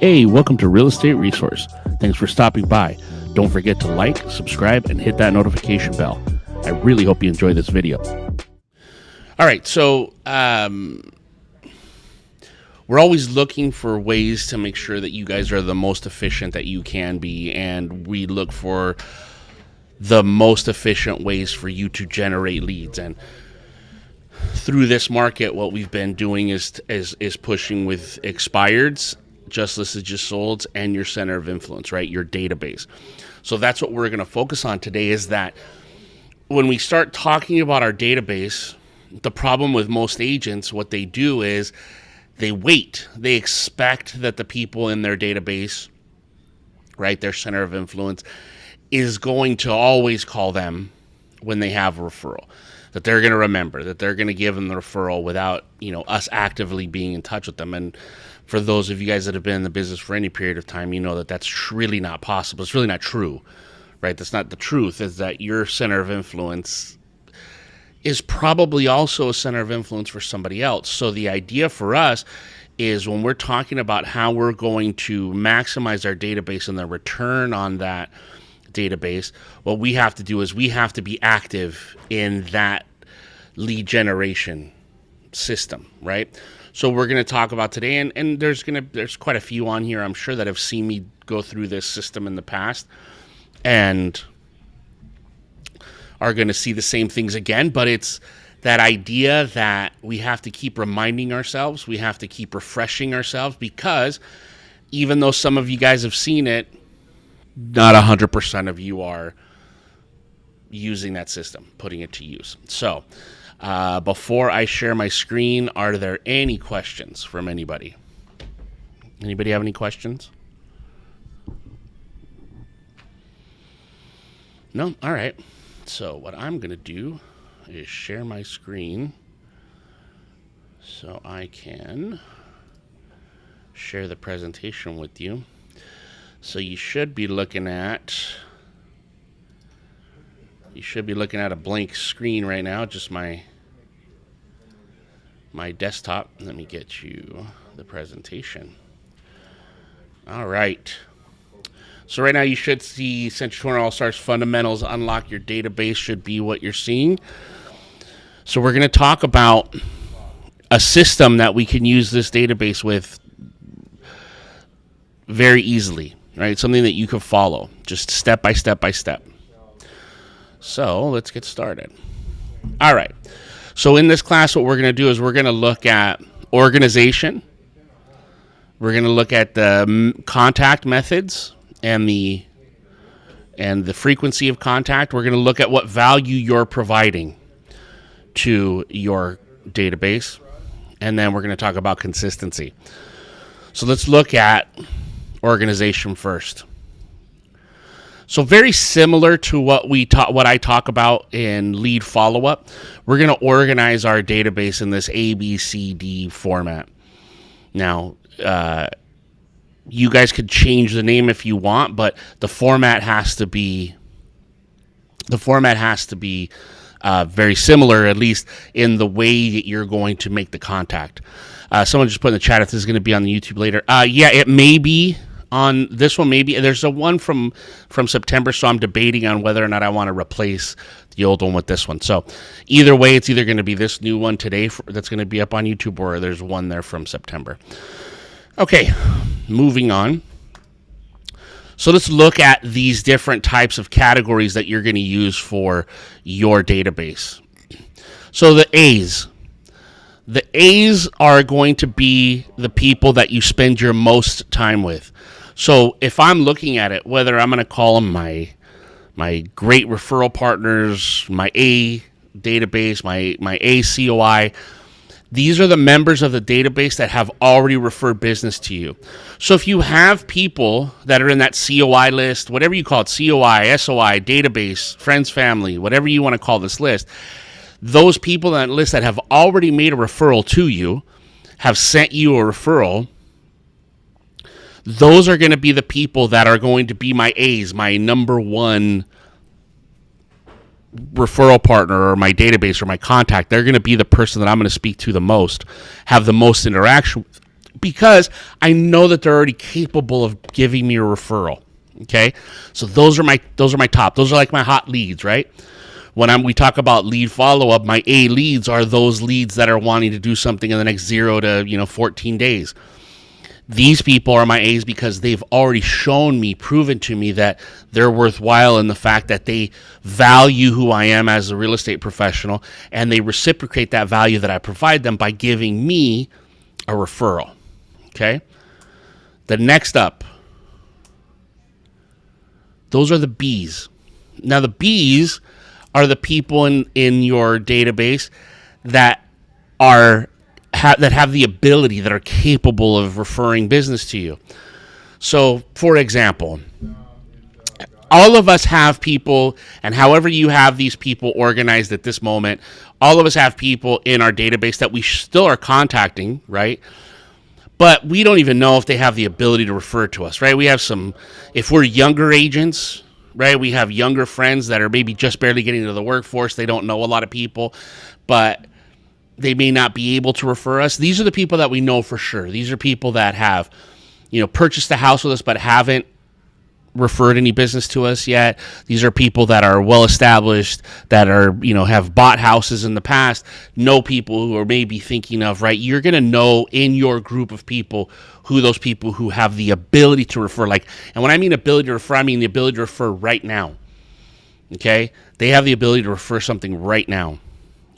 Hey, welcome to Real Estate Resource. Thanks for stopping by. Don't forget to like, subscribe, and hit that notification bell. I really hope you enjoy this video. All right, so we're always looking for ways to make sure that you guys are the most efficient that you can be, and we look for the most efficient ways for you to generate leads. And through this market, what we've been doing is pushing with expireds, just listed, just solds, and your center of influence, right? Your database. So that's what we're going to focus on today, is that when we start talking about our database, the problem with most agents, what they do is they wait. They expect that the people in their database, right, their center of influence, is going to always call them when they have a referral, that they're going to remember, that they're going to give them the referral without, us actively being in touch with them. And for those of you guys that have been in the business for any period of time, you know that that's really not possible. It's really not true, right? That's not the truth, is that your center of influence is probably also a center of influence for somebody else. So the idea for us is, when we're talking about how we're going to maximize our database and the return on that database, what we have to do is we have to be active in that lead generation system, right? So we're going to talk about today, and there's quite a few on here, I'm sure, that have seen me go through this system in the past and are going to see the same things again. But it's that idea that we have to keep reminding ourselves, we have to keep refreshing ourselves, because even though some of you guys have seen it, not 100% of you are using that system, putting it to use. So before I share my screen, are there any questions from anybody? Anybody have any questions? No? All right. So what I'm going to do is share my screen so I can share the presentation with you. So you should be looking at a blank screen right now, just my desktop. Let me get you the presentation. All right. So right now you should see Century 21 All-Stars Fundamentals Unlock Your Database should be what you're seeing. So we're going to talk about a system that we can use this database with very easily, right? Something that you can follow just step by step by step. So let's get started. All right. So in this class, what we're going to do is we're going to look at organization. We're going to look at the contact methods and the frequency of contact. We're going to look at what value you're providing to your database. And then we're going to talk about consistency. So let's look at organization first. So very similar to what I talk about in lead follow-up, we're going to organize our database in this ABCD format. Now, you guys could change the name if you want, but the format has to be very similar, at least in the way that you're going to make the contact. Someone just put in the chat if this is going to be on the YouTube later. Yeah, it may be. On this one, maybe there's a one from September, so I'm debating on whether or not I want to replace the old one with this one. So either way, it's either going to be this new one today that's going to be up on YouTube, or there's one there from September. Okay, moving on. So let's look at these different types of categories that you're going to use for your database. So the A's. The A's are going to be the people that you spend your most time with. So if I'm looking at it, whether I'm going to call them my great referral partners, my A database, my A COI, these are the members of the database that have already referred business to you. So if you have people that are in that COI list, whatever you call it, COI, SOI, database, friends, family, whatever you want to call this list, those people on that list that have already made a referral to you, have sent you a referral, those are going to be the people that are going to be my A's, my number one referral partner, or my database, or my contact. They're going to be the person that I'm going to speak to the most, have the most interaction because I know that they're already capable of giving me a referral. Okay, so those are my top. Those are like my hot leads, right? When we talk about lead follow up, my A leads are those leads that are wanting to do something in the next 0 to 14 days. These people are my A's because they've already proven to me that they're worthwhile in the fact that they value who I am as a real estate professional, and they reciprocate that value that I provide them by giving me a referral. Okay? The next up, those are the B's. Now, the B's are the people in your database that have the ability, that are capable of referring business to you. So, for example, all of us have people, and however you have these people organized at this moment, all of us have people in our database that we still are contacting, right? But we don't even know if they have the ability to refer to us, right? We have if we're younger agents, right? We have younger friends that are maybe just barely getting into the workforce. They don't know a lot of people, but they may not be able to refer us. These are the people that we know for sure. These are people that have, purchased a house with us but haven't referred any business to us yet. These are people that are well established, that are, have bought houses in the past, know people who are maybe thinking of, right? You're going to know in your group of people who those people who have the ability to refer, and when I mean ability to refer, I mean the ability to refer right now. Okay? They have the ability to refer something right now.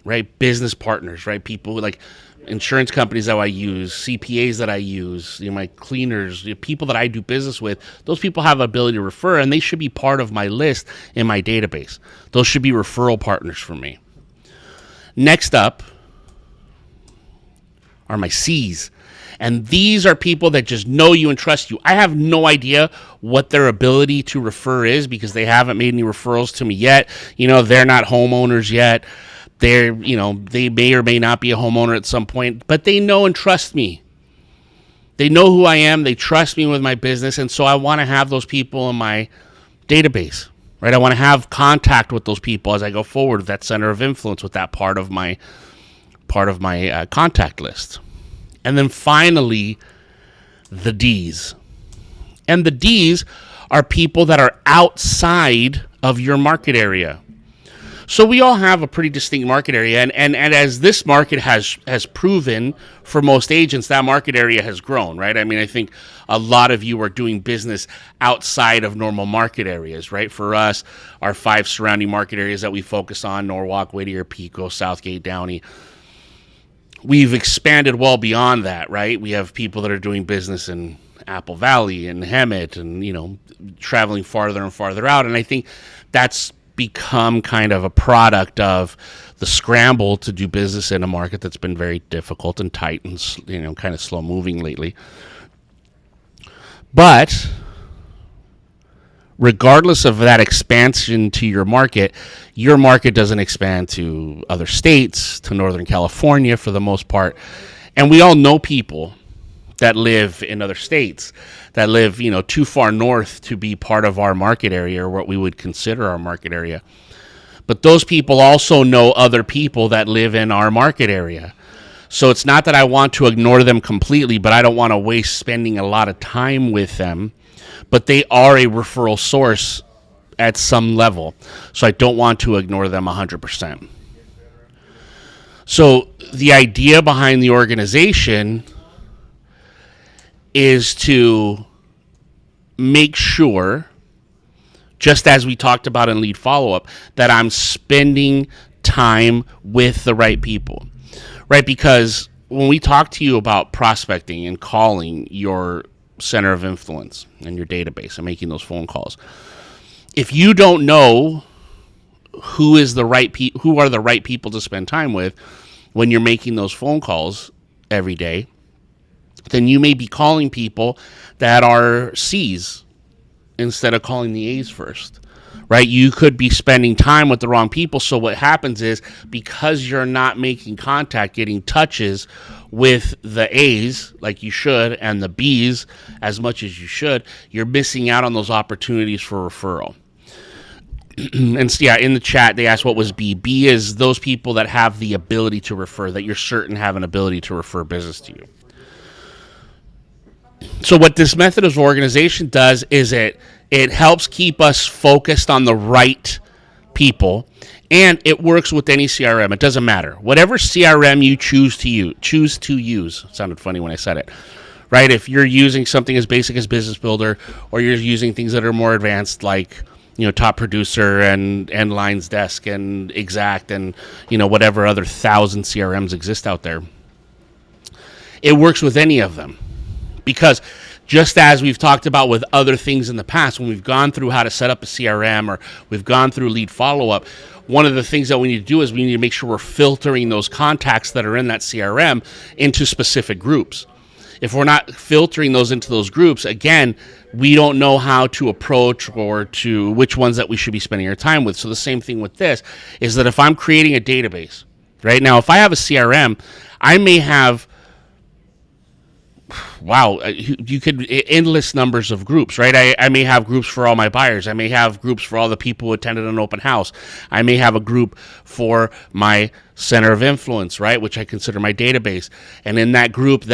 Right? Business partners, right? People like insurance companies that I use, CPAs that I use, my cleaners, people that I do business with. Those people have the ability to refer, and they should be part of my list in my database. Those should be referral partners for me. Next up are my C's. And these are people that just know you and trust you. I have no idea what their ability to refer is because they haven't made any referrals to me yet. They're not homeowners yet. They may or may not be a homeowner at some point, but they know and trust me. They know who I am. They trust me with my business. And so I want to have those people in my database, right? I want to have contact with those people as I go forward with that center of influence, with that part of my contact list. And then finally, the D's. And the D's are people that are outside of your market area. So we all have a pretty distinct market area, and as this market has proven for most agents, that market area has grown, right? I mean, I think a lot of you are doing business outside of normal market areas, right? For us, our 5 surrounding market areas that we focus on, Norwalk, Whittier, Pico, Southgate, Downey, we've expanded well beyond that, right? We have people that are doing business in Apple Valley and Hemet and, traveling farther and farther out, and I think that's become kind of a product of the scramble to do business in a market that's been very difficult and tight and kind of slow moving lately. But regardless of that expansion to your market doesn't expand to other states, to Northern California for the most part. And we all know people that live in other states, that live, too far north to be part of our market area or what we would consider our market area. But those people also know other people that live in our market area. So it's not that I want to ignore them completely, but I don't want to waste spending a lot of time with them. But they are a referral source at some level. So I don't want to ignore them 100%. So the idea behind the organization is to make sure, just as we talked about in lead follow-up, that I'm spending time with the right people, right? Because when we talk to you about prospecting and calling your center of influence and your database and making those phone calls, if you don't know who are the right people to spend time with when you're making those phone calls every day, then you may be calling people that are C's instead of calling the A's first, right? You could be spending time with the wrong people. So what happens is, because you're not making contact, getting touches with the A's like you should and the B's as much as you should, you're missing out on those opportunities for referral. And yeah, in the chat, they asked what was B. B is those people that have the ability to refer, that you're certain have an ability to refer business to you. So what this method of organization does is it helps keep us focused on the right people, and it works with any CRM. It doesn't matter. Whatever CRM you choose to use. It sounded funny when I said it. Right? If you're using something as basic as Business Builder, or you're using things that are more advanced like, Top Producer and Lines Desk and Exact and, whatever other 1,000 CRMs exist out there, it works with any of them. Because just as we've talked about with other things in the past, when we've gone through how to set up a CRM or we've gone through lead follow-up, one of the things that we need to do is we need to make sure we're filtering those contacts that are in that CRM into specific groups. If we're not filtering those into those groups, again, we don't know how to approach or to which ones that we should be spending our time with. So the same thing with this is that if I'm creating a database, right now, if I have a CRM, I may have you could endless numbers of groups, right? I may have groups for all my buyers. I may have groups for all the people who attended an open house. I may have a group for my center of influence, right, which I consider my database. And in that group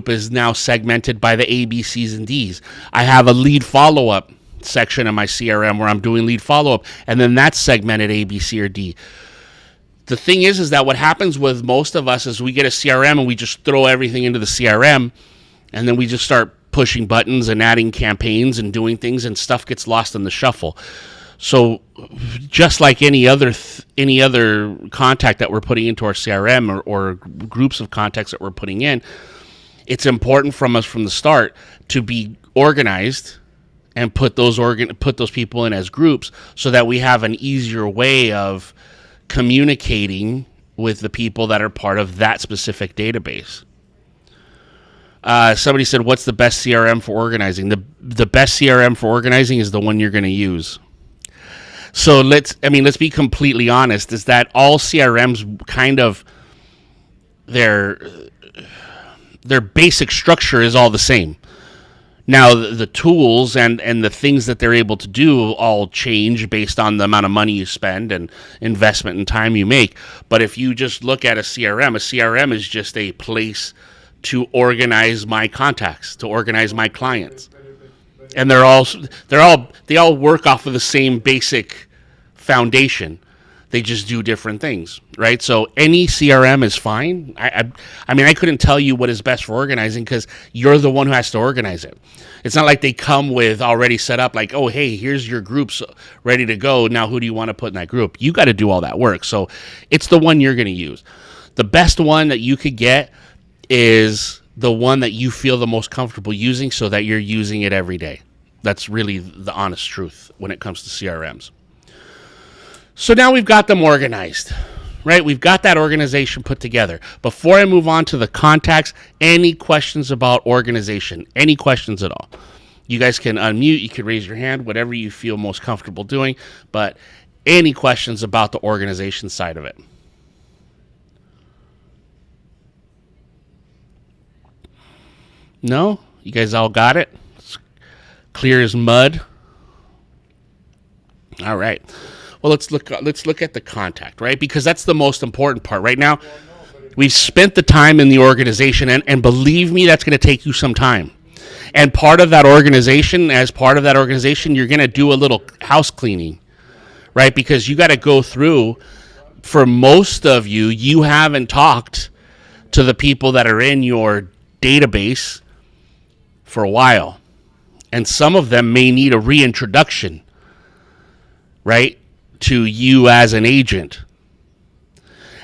is now segmented by the A, B, C's, and D's. I have a lead follow-up section in my CRM where I'm doing lead follow-up, and then that's segmented A, B, C, or D. The thing is that what happens with most of us is we get a CRM and we just throw everything into the CRM, and then we just start pushing buttons and adding campaigns and doing things, and stuff gets lost in the shuffle. So just like any other contact that we're putting into our CRM or groups of contacts that we're putting in, it's important from us from the start to be organized and put those people in as groups so that we have an easier way of communicating with the people that are part of that specific database. Somebody said, what's the best CRM for organizing? The best CRM for organizing is the one you're going to use. So let's be completely honest, is that all CRMs kind of, their basic structure is all the same. Now, the tools and the things that they're able to do all change based on the amount of money you spend and investment and time you make. But if you just look at a CRM is just a place to organize my contacts, to organize my clients. And they all work off of the same basic foundation. They just do different things, right? So any CRM is fine. I couldn't tell you what is best for organizing because you're the one who has to organize it. It's not like they come with already set up like, oh, hey, here's your groups ready to go. Now who do you want to put in that group? You got to do all that work. So it's the one you're going to use. The best one that you could get is the one that you feel the most comfortable using so that you're using it every day. That's really the honest truth when it comes to CRMs. So now we've got them organized, right? We've got that organization put together. Before I move on to the contacts, any questions about organization? Any questions at all? You guys can unmute, you can raise your hand, whatever you feel most comfortable doing, but any questions about the organization side of it? No? You guys all got it? It's clear as mud. All right. Well, let's look at the contact, right? Because that's the most important part. Right now, we've spent the time in the organization, and believe me, that's going to take you some time. And part of that organization, you're going to do a little house cleaning, right? Because you got to go through, for most of you, you haven't talked to the people that are in your database for a while, and some of them may need a reintroduction, right, to you as an agent.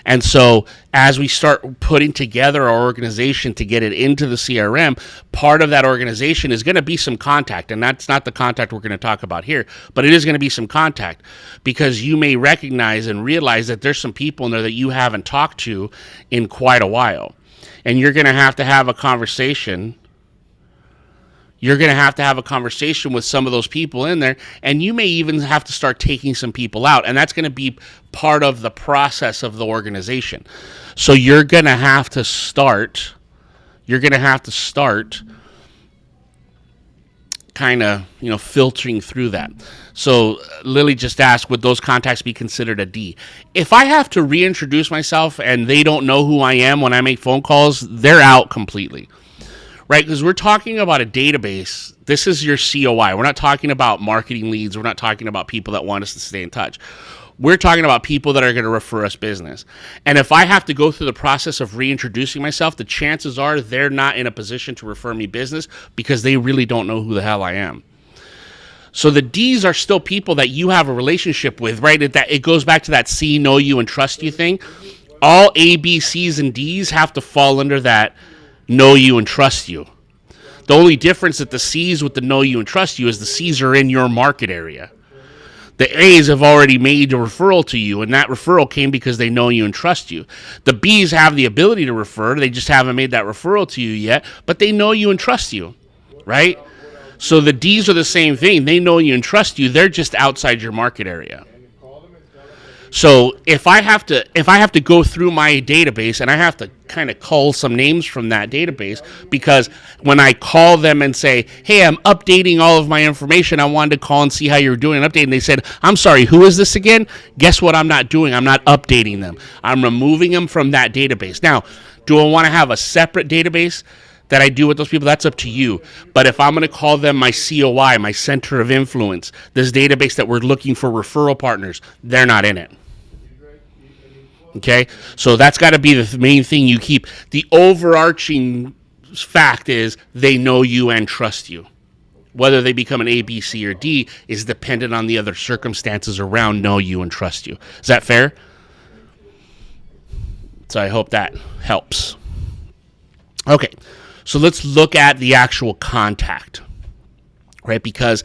And so as we start putting together our organization to get it into the CRM, part of that organization is going to be some contact, and that's not the contact we're going to talk about here, but it is going to be some contact, because you may recognize and realize that there's some people in there that you haven't talked to in quite a while, and you're going to have a conversation. You're going to have a conversation with some of those people in there, and you may even have to start taking some people out, and that's going to be part of the process of the organization. So you're going to have to start kind of, filtering through that. So Lily just asked, would those contacts be considered a D? If I have to reintroduce myself and they don't know who I am when I make phone calls, they're out completely. right? Because we're talking about a database. This is your COI. We're not talking about marketing leads. We're not talking about people that want us to stay in touch. We're talking about people that are going to refer us business. And if I have to go through the process of reintroducing myself, the chances are they're not in a position to refer me business because they really don't know who the hell I am. So the D's are still people that you have a relationship with, right? It goes back to that see, know you, and trust you thing. All A, B, C's, and D's have to fall under that know you and trust you. The only difference that the C's with the know you and trust you is the C's are in your market area. The A's have already made a referral to you, and that referral came because they know you and trust you. The B's have the ability to refer. They just haven't made that referral to you yet, but they know you and trust you, right? So the D's are the same thing. They know you and trust you. They're just outside your market area. So if I have to go through my database and I have to kind of cull some names from that database, because when I call them and say, hey, I'm updating all of my information, I wanted to call and see how you're doing and update, and they said, I'm sorry, who is this again? Guess what I'm not doing? I'm not updating them. I'm removing them from that database. Now, do I want to have a separate database that I do with those people? That's up to you. But if I'm going to call them my COI, my center of influence, this database that we're looking for referral partners, they're not in it. Okay? So that's got to be the main thing you keep. The overarching fact is they know you and trust you. Whether they become an A, B, C, or D is dependent on the other circumstances around know you and trust you. Is that fair? So I hope that helps. Okay. So let's look at the actual contact, right? Because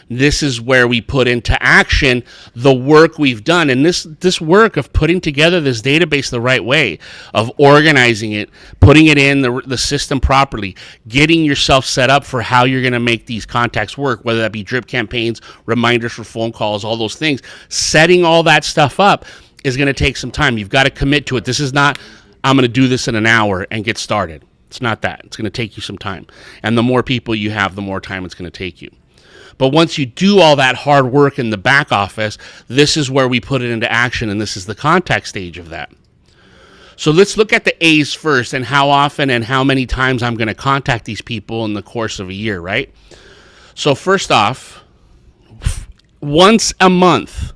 this is where we put into action the work we've done. And this work of putting together this database the right way, of organizing it, putting it in the system properly, getting yourself set up for how you're going to make these contacts work, whether that be drip campaigns, reminders for phone calls, all those things. Setting all that stuff up is going to take some time. You've got to commit to it. This is not, I'm going to do this in an hour and get started. It's not that. It's going to take you some time. And the more people you have, the more time it's going to take you. But once you do all that hard work in the back office, this is where we put it into action, and this is the contact stage of that. So let's look at the A's first and how often and how many times I'm going to contact these people in the course of a year, right? So first off, once a month,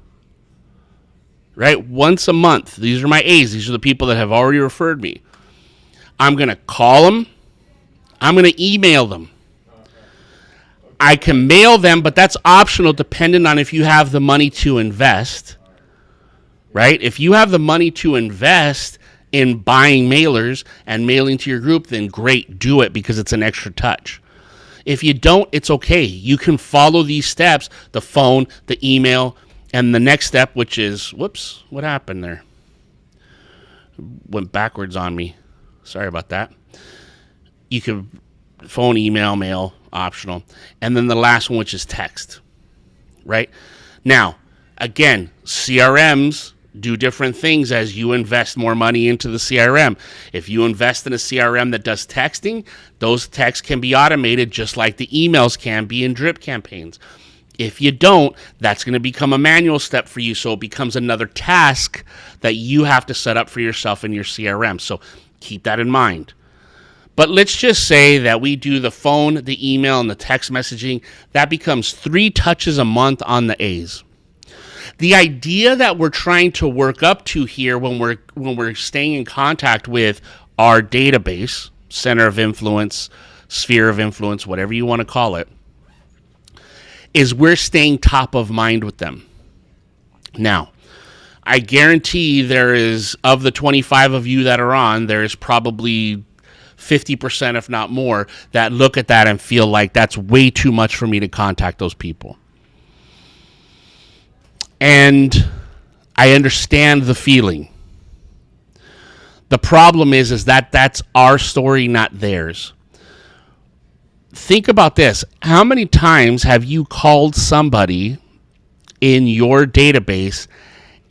right? Once a month. These are my A's. These are the people that have already referred me. I'm going to call them. I'm going to email them. I can mail them, but that's optional depending on if you have the money to invest, right? If you have the money to invest in buying mailers and mailing to your group, then great, do it because it's an extra touch. If you don't, it's okay. You can follow these steps, the phone, the email, and the next step, which is, whoops, what happened there? Went backwards on me. Sorry about that. You can phone, email, mail, optional. And then the last one, which is text, right? Now, again, CRMs do different things as you invest more money into the CRM. If you invest in a CRM that does texting, those texts can be automated just like the emails can be in drip campaigns. If you don't, that's going to become a manual step for you, so it becomes another task that you have to set up for yourself in your CRM. So keep that in mind. But let's just say that we do the phone, the email, and the text messaging. That becomes 3 touches a month on the A's. The idea that we're trying to work up to here when we're staying in contact with our database, center of influence, sphere of influence, whatever you want to call it, is we're staying top of mind with them. Now, I guarantee there is, of the 25 of you that are on, there is probably 50%, if not more, that look at that and feel like that's way too much for me to contact those people. And I understand the feeling. The problem is that that's our story, not theirs. Think about this. How many times have you called somebody in your database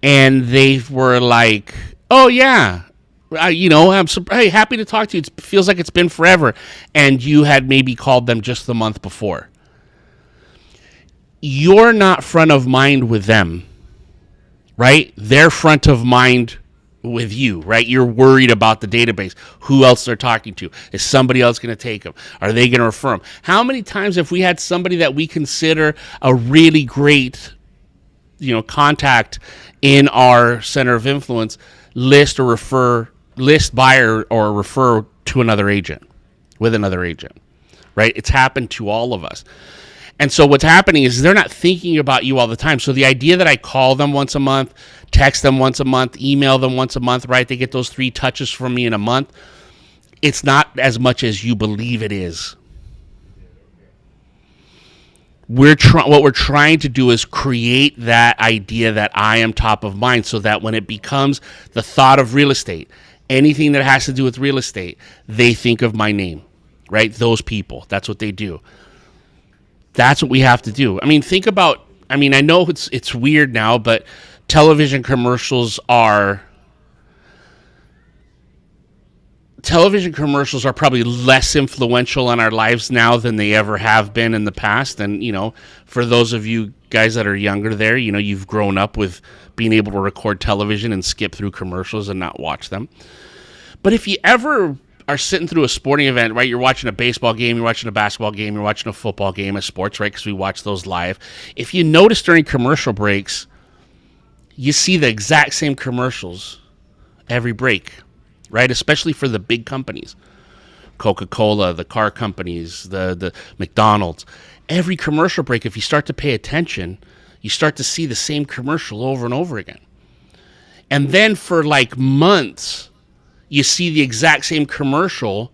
and they were like, oh, yeah, I'm happy to talk to you. It feels like it's been forever. And you had maybe called them just the month before. You're not front of mind with them, right? They're front of mind with you, right? You're worried about the database. Who else they're talking to? Is somebody else going to take them? Are they going to refer them? How many times have we had somebody that we consider a really great, contact in our center of influence list buyer or refer to another agent with another agent, right? It's happened to all of us. And so what's happening is they're not thinking about you all the time. So the idea that I call them once a month, text them once a month, email them once a month, right? They get those 3 touches from me in a month. It's not as much as you believe it is. What we're trying to do is create that idea that I am top of mind, so that when it becomes the thought of real estate, anything that has to do with real estate, they think of my name, right? Those people, that's what they do. That's what we have to do. I mean, think about, I know it's weird now, but television commercials are probably less influential on our lives now than they ever have been in the past. And, for those of you guys that are younger there, you've grown up with being able to record television and skip through commercials and not watch them. But if you ever are sitting through a sporting event, right? You're watching a baseball game, you're watching a basketball game, you're watching a football game of sports, right? Because we watch those live. If you notice during commercial breaks, you see the exact same commercials every break, right? Especially for the big companies. Coca-Cola, the car companies, the McDonald's. Every commercial break, if you start to pay attention, you start to see the same commercial over and over again. And then for like months, you see the exact same commercial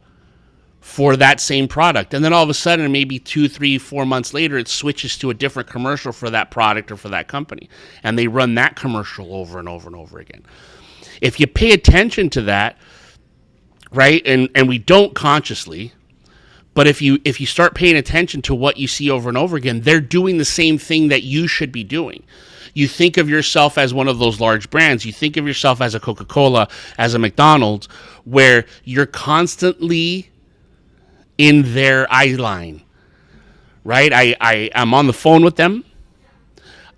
for that same product. And then all of a sudden, maybe 2, 3, 4 months later, it switches to a different commercial for that product or for that company. And they run that commercial over and over and over again. If you pay attention to that, right, and we don't consciously, but if you start paying attention to what you see over and over again, they're doing the same thing that you should be doing. You think of yourself as one of those large brands. You think of yourself as a Coca-Cola, as a McDonald's, where you're constantly in their eye line, right? I'm on the phone with them.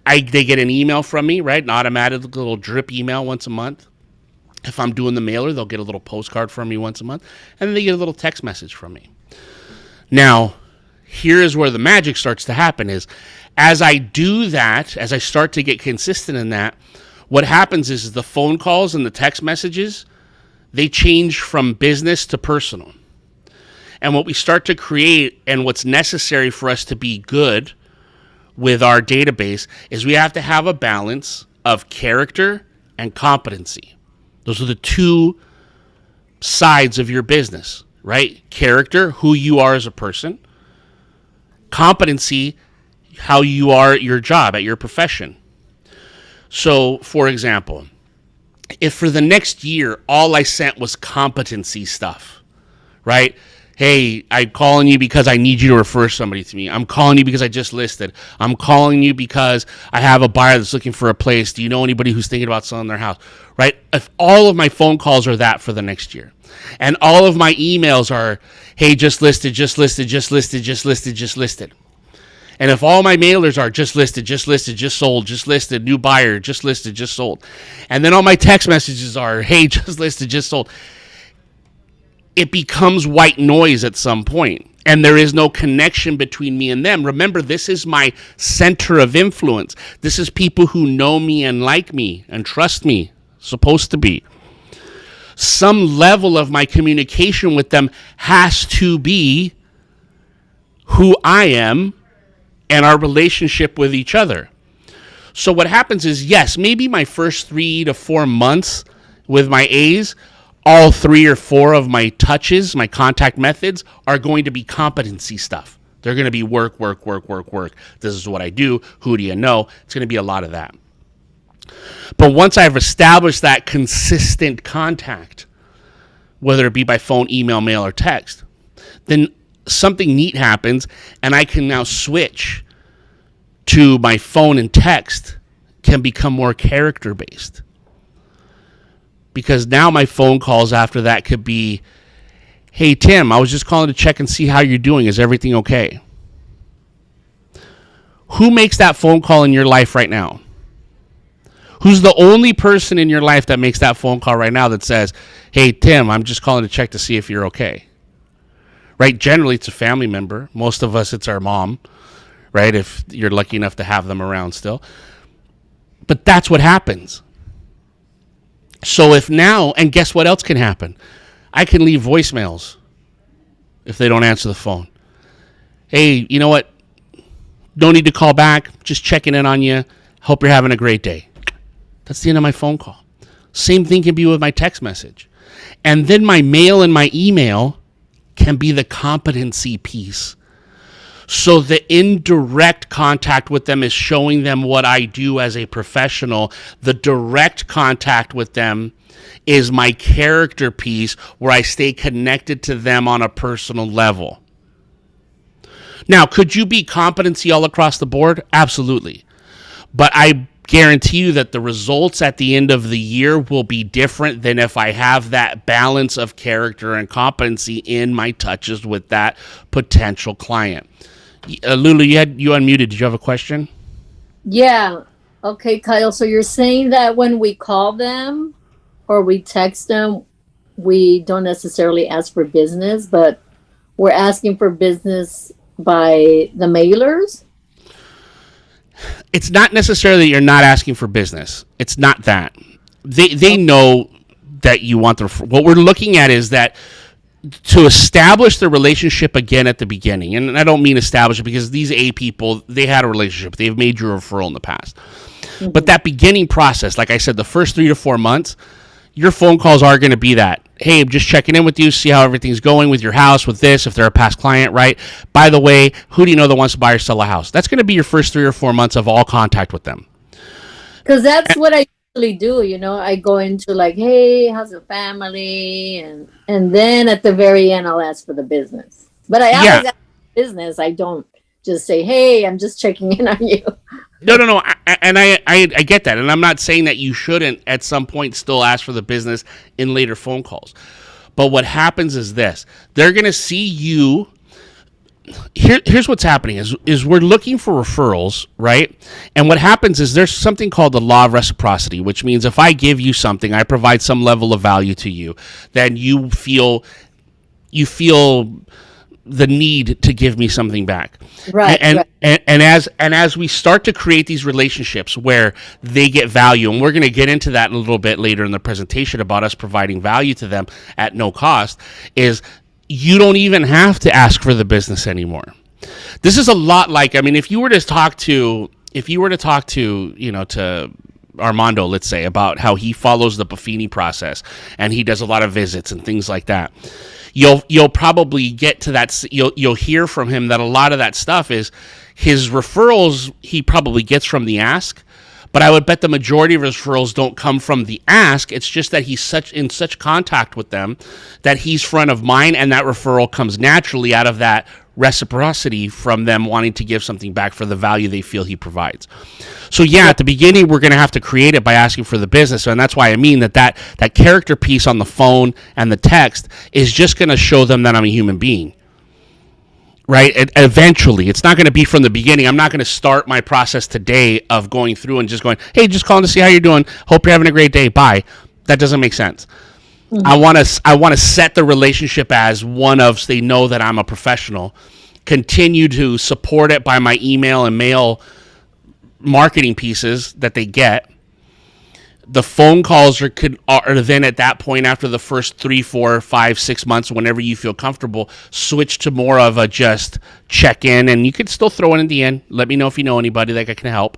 They get an email from me, right? An automatic little drip email once a month. If I'm doing the mailer, they'll get a little postcard from me once a month, and then they get a little text message from me. Now, here is where the magic starts to happen is, as I do that, as I start to get consistent in that, what happens is the phone calls and the text messages, they change from business to personal. And what we start to create, and what's necessary for us to be good with our database, is we have to have a balance of character and competency. Those are the 2 sides of your business, right? Character, who you are as a person. Competency, how you are at your job, at your profession. So, for example, if for the next year all I sent was competency stuff, right? Hey, I'm calling you because I need you to refer somebody to me. I'm calling you because I just listed. I'm calling you because I have a buyer that's looking for a place. Do you know anybody who's thinking about selling their house? Right? If all of my phone calls are that for the next year, and all of my emails are, hey, just listed, just listed, just listed, just listed, just listed. And if all my mailers are just listed, just sold, just listed, new buyer, just listed, just sold. And then all my text messages are, hey, just listed, just sold. It becomes white noise at some point. And there is no connection between me and them. Remember, this is my center of influence. This is people who know me and like me and trust me, supposed to be. Some level of my communication with them has to be who I am and our relationship with each other. So what happens is, yes, maybe my first 3 to 4 months with my A's, all 3 or 4 of my touches, my contact methods, are going to be competency stuff. They're going to be work. This is what I do. Who do you know? It's going to be a lot of that. But once I've established that consistent contact, whether it be by phone, email, mail, or text, then something neat happens, and I can now switch to my phone and text can become more character-based. Because now my phone calls after that could be, hey, Tim, I was just calling to check and see how you're doing. Is everything okay? Who makes that phone call in your life right now? Who's the only person in your life that makes that phone call right now that says, hey, Tim, I'm just calling to check to see if you're okay? Right? Generally, it's a family member. Most of us, it's our mom, right? If you're lucky enough to have them around still. But that's what happens. So if now, and guess what else can happen? I can leave voicemails if they don't answer the phone. Hey, you know what? No need to call back. Just checking in on you. Hope you're having a great day. That's the end of my phone call. Same thing can be with my text message. And then my mail and my email can be the competency piece. So the indirect contact with them is showing them what I do as a professional. The direct contact with them is my character piece where I stay connected to them on a personal level. Now, could you be competency all across the board? Absolutely. But I guarantee you that the results at the end of the year will be different than if I have that balance of character and competency in my touches with that potential client. Lulu, you unmuted. Did you have a question? Yeah. Okay, Kyle. So you're saying that when we call them or we text them, we don't necessarily ask for business, but we're asking for business by the mailers? It's not necessarily that you're not asking for business. It's not that. They know that you want the... What we're looking at is that to establish the relationship again at the beginning, and I don't mean establish it because these A people, they had a relationship. They've made you a referral in the past. Mm-hmm. But that beginning process, like I said, the first 3 to 4 months, your phone calls are going to be that, hey, I'm just checking in with you, see how everything's going with your house, with this, if they're a past client, right? By the way, who do you know that wants to buy or sell a house? That's going to be your first 3 or 4 months of all contact with them. Because that's what I usually do, I go into like, hey, how's the family? And then at the very end, I'll ask for the business. But I always ask for business. I don't just say, hey, I'm just checking in on you. No. I get that. And I'm not saying that you shouldn't at some point still ask for the business in later phone calls. But what happens is this. They're going to see you. Here's what's happening is we're looking for referrals, right? And what happens is there's something called the law of reciprocity, which means if I give you something, I provide some level of value to you, then you feel the need to give me something back. Right. And as we start to create these relationships where they get value, and we're going to get into that a little bit later in the presentation about us providing value to them at no cost, is you don't even have to ask for the business anymore. This is a lot like, if you were to talk to, to Armando, let's say, about how he follows the Buffini process and he does a lot of visits and things like that, you'll probably get to that. You'll hear from him that a lot of that stuff is his referrals he probably gets from the ask. But I would bet the majority of his referrals don't come from the ask. It's just that he's in such contact with them that he's front of mind, and that referral comes naturally out of that reciprocity from them wanting to give something back for the value they feel he provides. So at the beginning, we're going to have to create it by asking for the business. And that's why I mean that character piece on the phone and the text is just going to show them that I'm a human being. Right? Eventually, it's not going to be from the beginning. I'm not going to start my process today of going through and just going, hey, just calling to see how you're doing. Hope you're having a great day. Bye. That doesn't make sense. Mm-hmm. I want to set the relationship as one of, so they know that I'm a professional. Continue to support it by my email and mail marketing pieces that they get. The phone calls are then at that point, after the first 3, 4, 5, 6 months, whenever you feel comfortable, switch to more of a just check in, and you could still throw it in the end. Let me know if you know anybody that can help.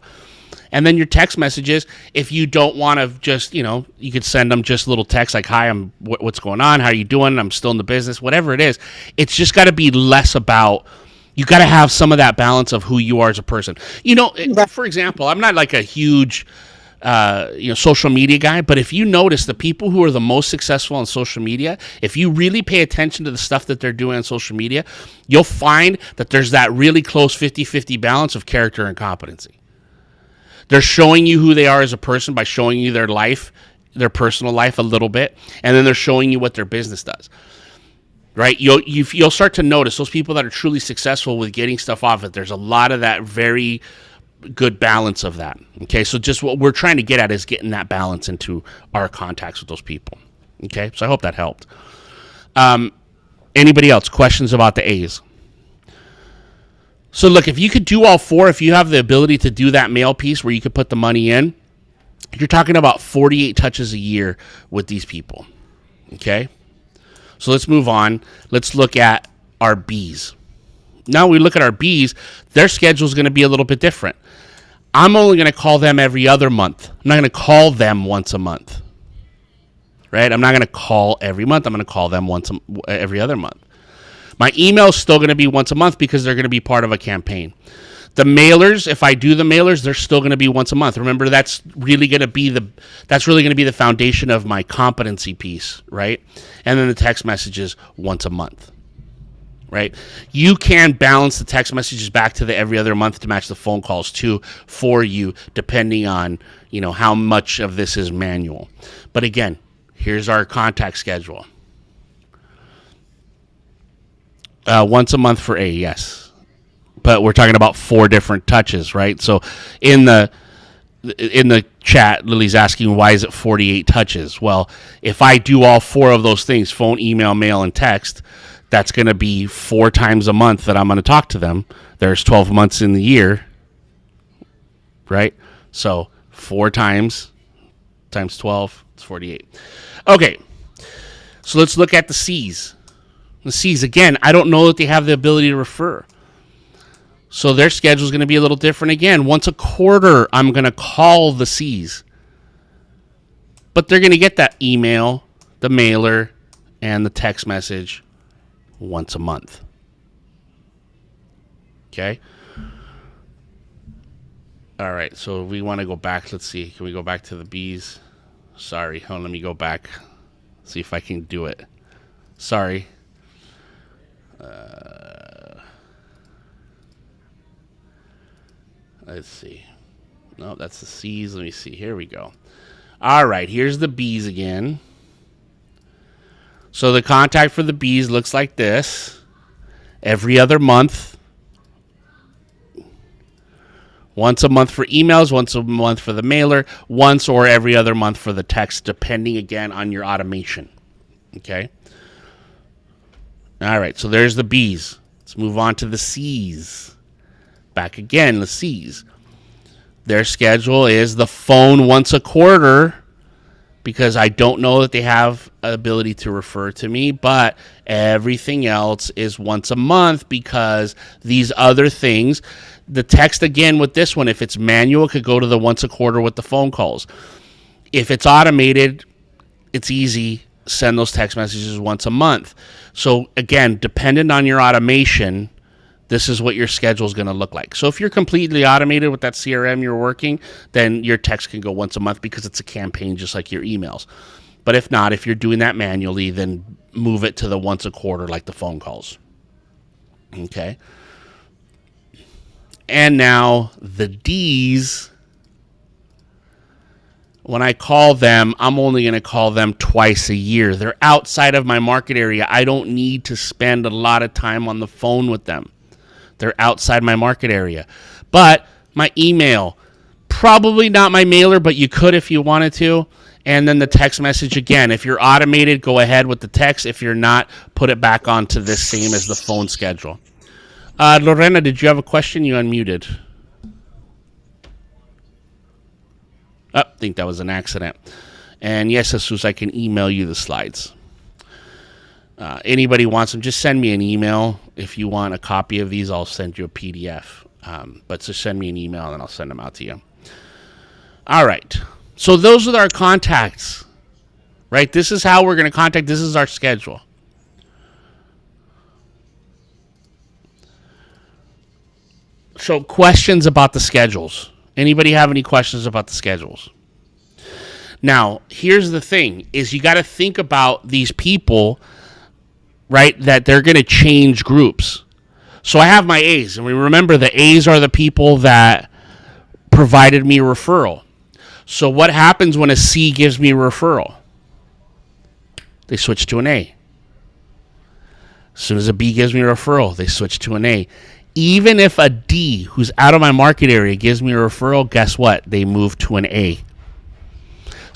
And then your text messages, if you don't want to just, you could send them just little texts like, hi, what's going on? How are you doing? I'm still in the business, whatever it is. It's just got to be less about, you got to have some of that balance of who you are as a person. For example, I'm not like a huge social media guy, but if you notice the people who are the most successful on social media, if you really pay attention to the stuff that they're doing on social media, you'll find that there's that really close 50-50 balance of character and competency. They're showing you who they are as a person by showing you their life, their personal life a little bit, and then they're showing you what their business does. Right? You'll start to notice those people that are truly successful with getting stuff off it. There's a lot of that very good balance of that. Okay, so just what we're trying to get at is getting that balance into our contacts with those people. Okay, so I hope that helped. Anybody else? Questions about the A's? So look, if you could do all four, if you have the ability to do that mail piece where you could put the money in, you're talking about 48 touches a year with these people. Okay, so let's move on. Let's look at our B's. Now we look at our B's, their schedule is going to be a little bit different. I'm only going to call them every other month. I'm not going to call them once a month. Right? I'm not going to call every month. I'm going to call them every other month. My email is still going to be once a month because they're going to be part of a campaign. The mailers, if I do the mailers, they're still going to be once a month. Remember, that's really going to be the foundation of my competency piece, right? And then the text messages once a month. Right? You can balance the text messages back to the every other month to match the phone calls too for you, depending on, how much of this is manual. But again, here's our contact schedule. Once a month for A, yes. But we're talking about 4 different touches, right? So in the chat, Lily's asking, why is it 48 touches? Well, if I do all 4 of those things, phone, email, mail, and text, that's going to be 4 times a month that I'm going to talk to them. There's 12 months in the year, right? So 4 times 12, it's 48. Okay, so let's look at the C's. The C's, again, I don't know that they have the ability to refer. So their schedule is going to be a little different again. Once a quarter, I'm going to call the C's. But they're going to get that email, the mailer, and the text message once a month. Okay? All right, so we want to go back. Let's see. Can we go back to the B's? Sorry. Hold on, let me go back. See if I can do it. Sorry. Let's see. No, that's the C's. Let me see. Here we go. All right, here's the B's again. So the contact for the B's looks like this. Every other month. Once a month for emails, once a month for the mailer, once or every other month for the text, depending, again, on your automation. Okay? All right, so there's the B's. Let's move on to the C's. Back again, the C's. Their schedule is the phone once a quarter, because I don't know that they have ability to refer to me, but everything else is once a month because these other things, the text again with this one, if it's manual, could go to the once a quarter with the phone calls. If it's automated, it's easy. Send those text messages once a month. So again, dependent on your automation, this is what your schedule is going to look like. So if you're completely automated with that CRM you're working, then your text can go once a month because it's a campaign just like your emails. But if not, if you're doing that manually, then move it to the once a quarter like the phone calls. Okay. And now the D's, when I call them, I'm only going to call them twice a year. They're outside of my market area. I don't need to spend a lot of time on the phone with them. They're outside my market area. But my email, probably not my mailer, but you could if you wanted to. And then the text message again. If you're automated, go ahead with the text. If you're not, put it back onto the same as the phone schedule. Lorena, did you have a question? You unmuted. I think that was an accident. And yes, Jesus, I can email you the slides. Anybody wants them, just send me an email. If you want a copy of these, I'll send you a PDF. But just send me an email and I'll send them out to you. All right. So those are our contacts, right? This is how we're going to contact. This is our schedule. So questions about the schedules. Anybody have any questions about the schedules? Now, here's the thing, is you got to think about these people, right, that they're going to change groups. So I have my A's, and we remember the A's are the people that provided me a referral. So what happens when a C gives me a referral? They switch to an A. As soon as a B gives me a referral, they switch to an A. Even if a D who's out of my market area gives me a referral, guess what? They move to an A.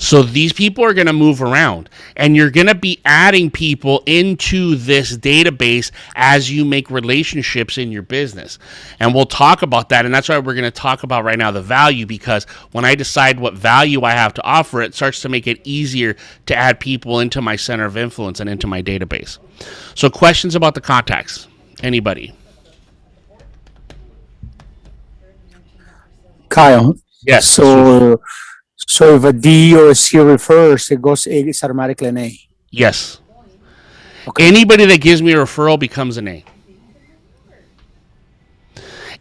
So these people are going to move around, and you're going to be adding people into this database as you make relationships in your business. And we'll talk about that, and that's why we're going to talk about right now the value, because when I decide what value I have to offer, it starts to make it easier to add people into my center of influence and into my database. So questions about the contacts? Anybody? Kyle. Yes. So if a D or a C refers, it's automatically an A. Yes. Okay. Anybody that gives me a referral becomes an A.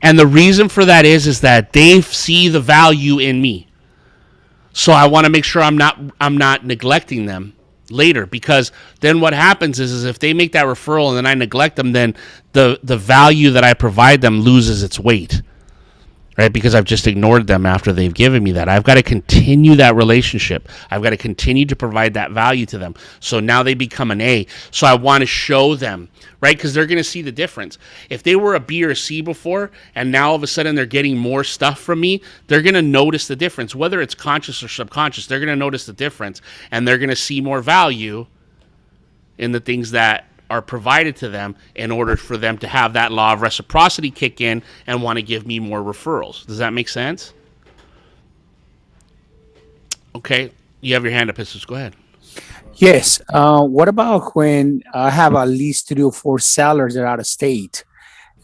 And the reason for that is that they see the value in me. So I want to make sure I'm not neglecting them later, because then what happens is if they make that referral and then I neglect them, then the value that I provide them loses its weight. Right? Because I've just ignored them after they've given me that. I've got to continue that relationship. I've got to continue to provide that value to them. So now they become an A. So I want to show them, right? Because they're going to see the difference. If they were a B or a C before, and now all of a sudden they're getting more stuff from me, they're going to notice the difference. Whether it's conscious or subconscious, they're going to notice the difference, and they're going to see more value in the things that are provided to them in order for them to have that law of reciprocity kick in and want to give me more referrals. Does that make sense? Okay. You have your hand up, Jesus. Go ahead. Yes. What about when I have at least 3 or 4 sellers that are out of state?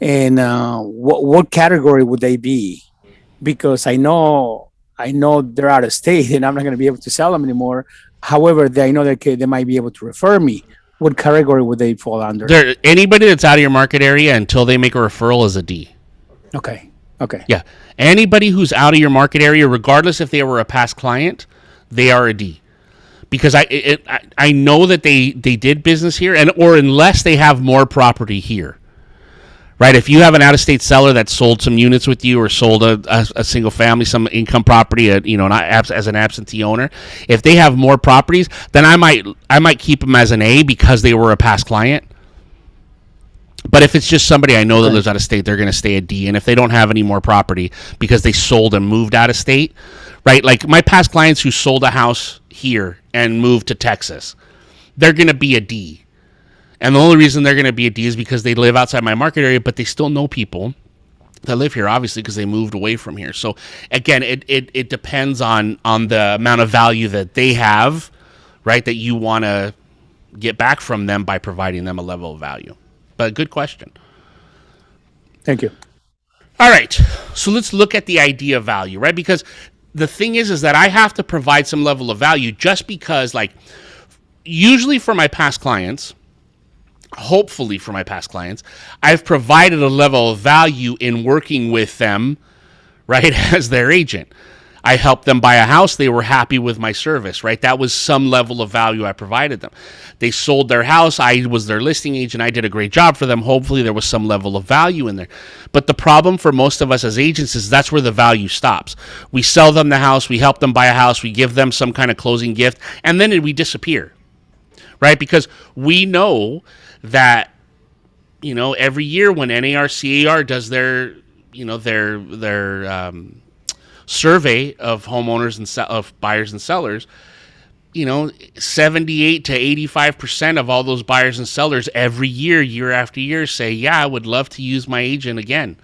And what category would they be? Because I know they're out of state and I'm not going to be able to sell them anymore. However, I know that they might be able to refer me. What category would they fall under? Anybody that's out of your market area until they make a referral is a D. Okay. Yeah. Anybody who's out of your market area, regardless if they were a past client, they are a D. Because I know that they did business here, or unless they have more property here. Right? If you have an out-of-state seller that sold some units with you or sold a single family, some income property, as an absentee owner, if they have more properties, then I might keep them as an A because they were a past client. But if it's just somebody I know that lives out of state, they're going to stay a D. And if they don't have any more property because they sold and moved out of state, right? Like my past clients who sold a house here and moved to Texas, they're going to be a D. And the only reason they're going to be a D is because they live outside my market area, but they still know people that live here, obviously, because they moved away from here. So, again, it depends on the amount of value that they have, right, that you want to get back from them by providing them a level of value. But good question. Thank you. All right. So let's look at the idea of value, right? Because the thing is that I have to provide some level of value just because, like, usually for my past clients, hopefully for my past clients, I've provided a level of value in working with them, right, as their agent. I helped them buy a house. They were happy with my service, right? That was some level of value I provided them. They sold their house. I was their listing agent. I did a great job for them. Hopefully there was some level of value in there. But the problem for most of us as agents is that's where the value stops. We sell them the house. We help them buy a house. We give them some kind of closing gift, and then we disappear, right? Because we know that, every year when NARCAR does their survey of homeowners and of buyers and sellers, 78 to 85% of all those buyers and sellers every year after year say, yeah, I would love to use my agent again.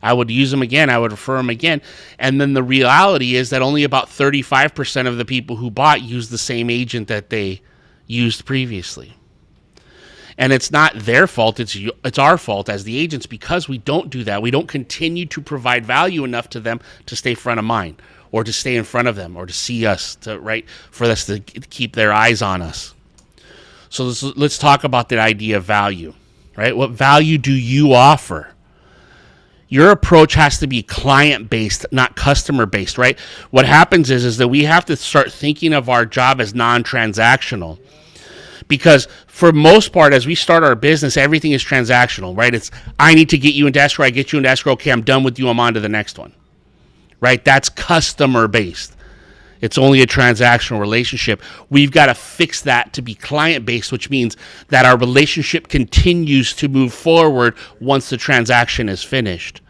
I would use them again. I would refer them again. And then the reality is that only about 35% of the people who bought used the same agent that they used previously. And it's not their fault, it's our fault as the agents, because we don't do that. We don't continue to provide value enough to them to stay front of mind, or to stay in front of them, or to see us, for us to keep their eyes on us. So let's talk about the idea of value, right? What value do you offer? Your approach has to be client-based, not customer-based, right? What happens is that we have to start thinking of our job as non-transactional. Because for most part, as we start our business, everything is transactional, right? It's, I need to get you into escrow. I get you into escrow. Okay, I'm done with you. I'm on to the next one, right? That's customer-based. It's only a transactional relationship. We've got to fix that to be client-based, which means that our relationship continues to move forward once the transaction is finished.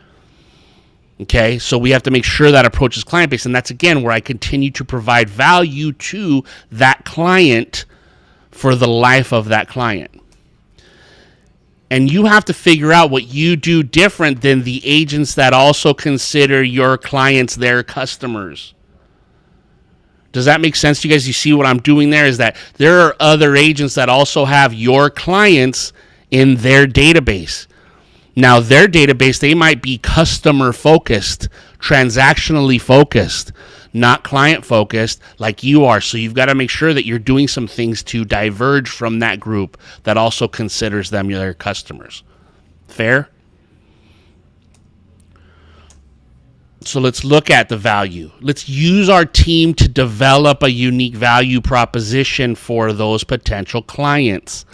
Okay, so we have to make sure that approach is client-based, and that's, again, where I continue to provide value to that client for the life of that client. And you have to figure out what you do different than the agents that also consider your clients their customers. Does that make sense to you guys? You see what I'm doing there is that there are other agents that also have your clients in their database. Now, their database, they might be customer focused, transactionally focused, not client focused like you are. So you've got to make sure that you're doing some things to diverge from that group that also considers them their customers. Fair? So let's look at the value. Let's use our team to develop a unique value proposition for those potential clients.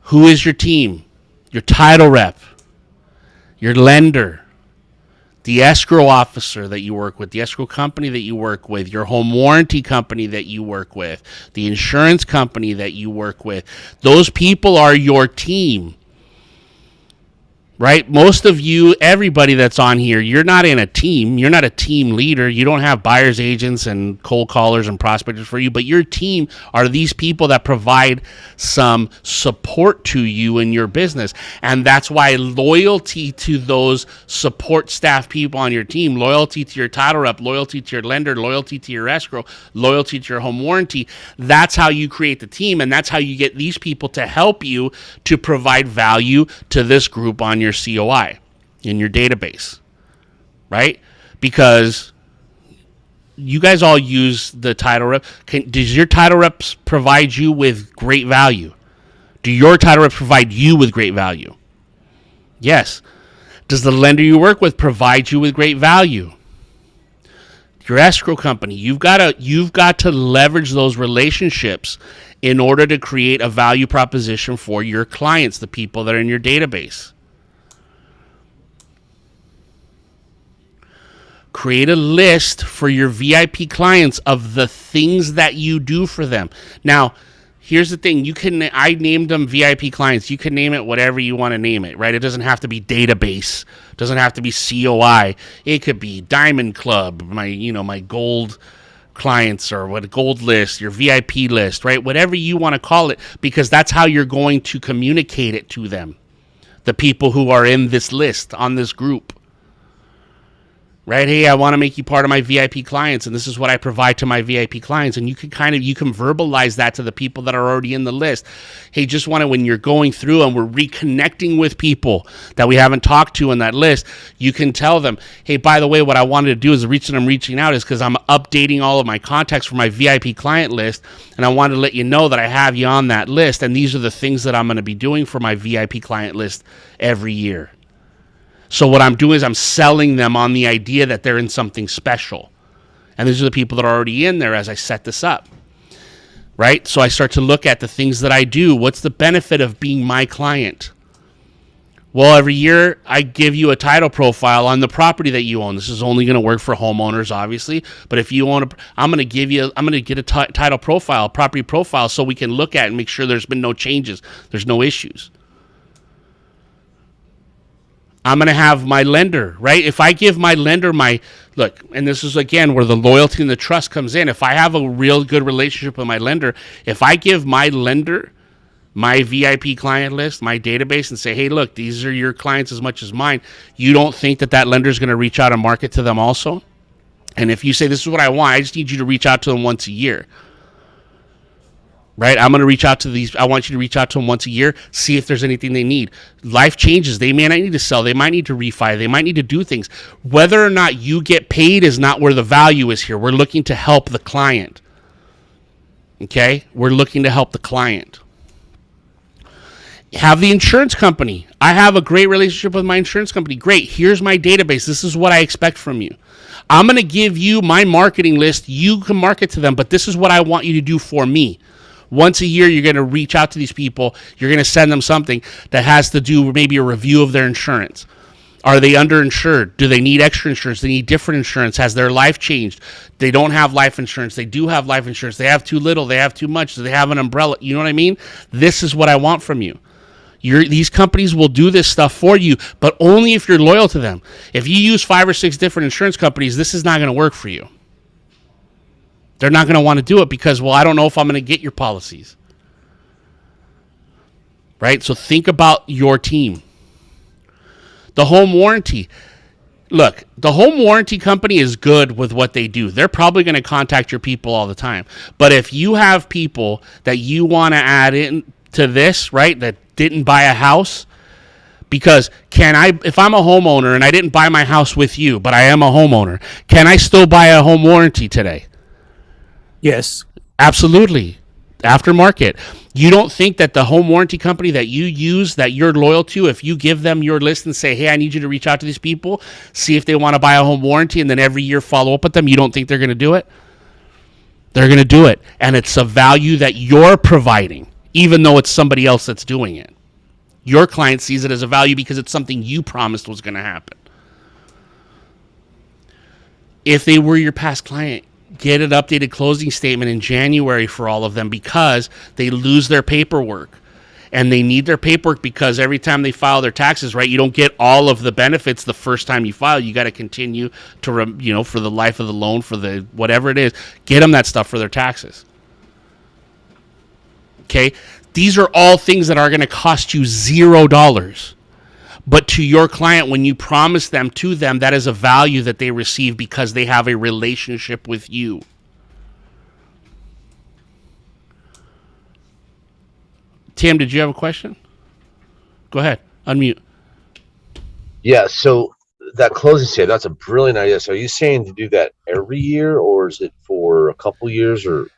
Who is your team? Your title rep, your lender, the escrow officer that you work with, the escrow company that you work with, your home warranty company that you work with, the insurance company that you work with. Those people are your team. Right? Most of you, everybody that's on here, you're not in a team. You're not a team leader. You don't have buyer's agents and cold callers and prospectors for you, but your team are these people that provide some support to you in your business. And that's why loyalty to those support staff people on your team, loyalty to your title rep, loyalty to your lender, loyalty to your escrow, loyalty to your home warranty, that's how you create the team. And that's how you get these people to help you to provide value to this group on your COI in your database, right? Because you guys all use the title rep. Does your title reps provide you with great value? Do your title reps provide you with great value? Yes. Does the lender you work with provide you with great value? Your escrow company, you've got to leverage those relationships in order to create a value proposition for your clients, the people that are in your database. Create a list for your VIP clients of the things that you do for them. Now, here's the thing. I named them VIP clients. You can name it whatever you want to name it, right? It doesn't have to be database. It doesn't have to be COI. It could be Diamond Club, my gold clients, or what gold list, your VIP list, right? Whatever you want to call it, because that's how you're going to communicate it to them. The people who are in this list, on this group. Right? Hey, I want to make you part of my VIP clients, and this is what I provide to my VIP clients. And you can verbalize that to the people that are already in the list. Hey, when you're going through and we're reconnecting with people that we haven't talked to in that list, you can tell them, hey, by the way, what I wanted to do is the reason I'm reaching out is because I'm updating all of my contacts for my VIP client list, and I wanted to let you know that I have you on that list, and these are the things that I'm going to be doing for my VIP client list every year. So what I'm doing is I'm selling them on the idea that they're in something special. And these are the people that are already in there as I set this up. Right? So I start to look at the things that I do. What's the benefit of being my client? Well, every year I give you a title profile on the property that you own. This is only going to work for homeowners, obviously. But if you own I'm going to get a title profile, property profile, so we can look at and make sure there's been no changes. There's no issues. I'm going to have my lender, right? If I give my lender look, and this is, again, where the loyalty and the trust comes in. If I have a real good relationship with my lender, if I give my lender my VIP client list, my database, and say, hey, look, these are your clients as much as mine, you don't think that lender is going to reach out and market to them also? And if you say, this is what I want, I just need you to reach out to them once a year. Right? I'm going to reach out to these. I want you to reach out to them once a year, see if there's anything they need. Life changes. They may not need to sell. They might need to refi. They might need to do things. Whether or not you get paid is not where the value is here. We're looking to help the client. Okay? We're looking to help the client. Have the insurance company. I have a great relationship with my insurance company. Great. Here's my database. This is what I expect from you. I'm going to give you my marketing list. You can market to them, but this is what I want you to do for me. Once a year, you're going to reach out to these people. You're going to send them something that has to do maybe a review of their insurance. Are they underinsured? Do they need extra insurance? They need different insurance. Has their life changed? They don't have life insurance. They do have life insurance. They have too little. They have too much. Do they have an umbrella? You know what I mean? This is what I want from you. These companies will do this stuff for you, but only if you're loyal to them. If you use 5 or 6 different insurance companies, this is not going to work for you. They're not going to want to do it because, well, I don't know if I'm going to get your policies. Right? So think about your team. The home warranty. Look, the home warranty company is good with what they do. They're probably going to contact your people all the time. But if you have people that you want to add in to this, right, that didn't buy a house, because if I'm a homeowner and I didn't buy my house with you, but I am a homeowner, can I still buy a home warranty today? Yes. Absolutely. Aftermarket. You don't think that the home warranty company that you use, that you're loyal to, if you give them your list and say, hey, I need you to reach out to these people, see if they want to buy a home warranty, and then every year follow up with them, you don't think they're going to do it? They're going to do it. And it's a value that you're providing, even though it's somebody else that's doing it. Your client sees it as a value because it's something you promised was going to happen. If they were your past client, get an updated closing statement in January for all of them, because they lose their paperwork. And they need their paperwork because every time they file their taxes, right, you don't get all of the benefits the first time you file. You got to continue to, for the life of the loan, for the whatever it is, get them that stuff for their taxes. Okay? These are all things that are going to cost you $0. But to your client, when you promise them to them, that is a value that they receive because they have a relationship with you. Tim, did you have a question? Go ahead. Unmute. Yeah, so that closing statement, that's a brilliant idea. So are you saying to do that every year, or is it for a couple years, or?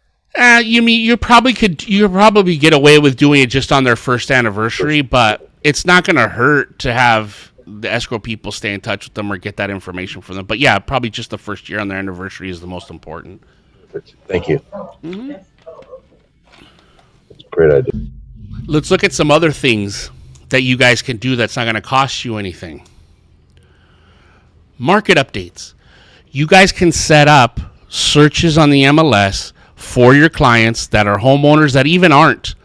You probably get away with doing it just on their first anniversary, but it's not going to hurt to have the escrow people stay in touch with them or get that information from them. But yeah, probably just the first year on their anniversary is the most important. Thank you. Mm-hmm. That's a great idea. Let's look at some other things that you guys can do that's not going to cost you anything. Market updates. You guys can set up searches on the MLS for your clients that are homeowners that even aren't,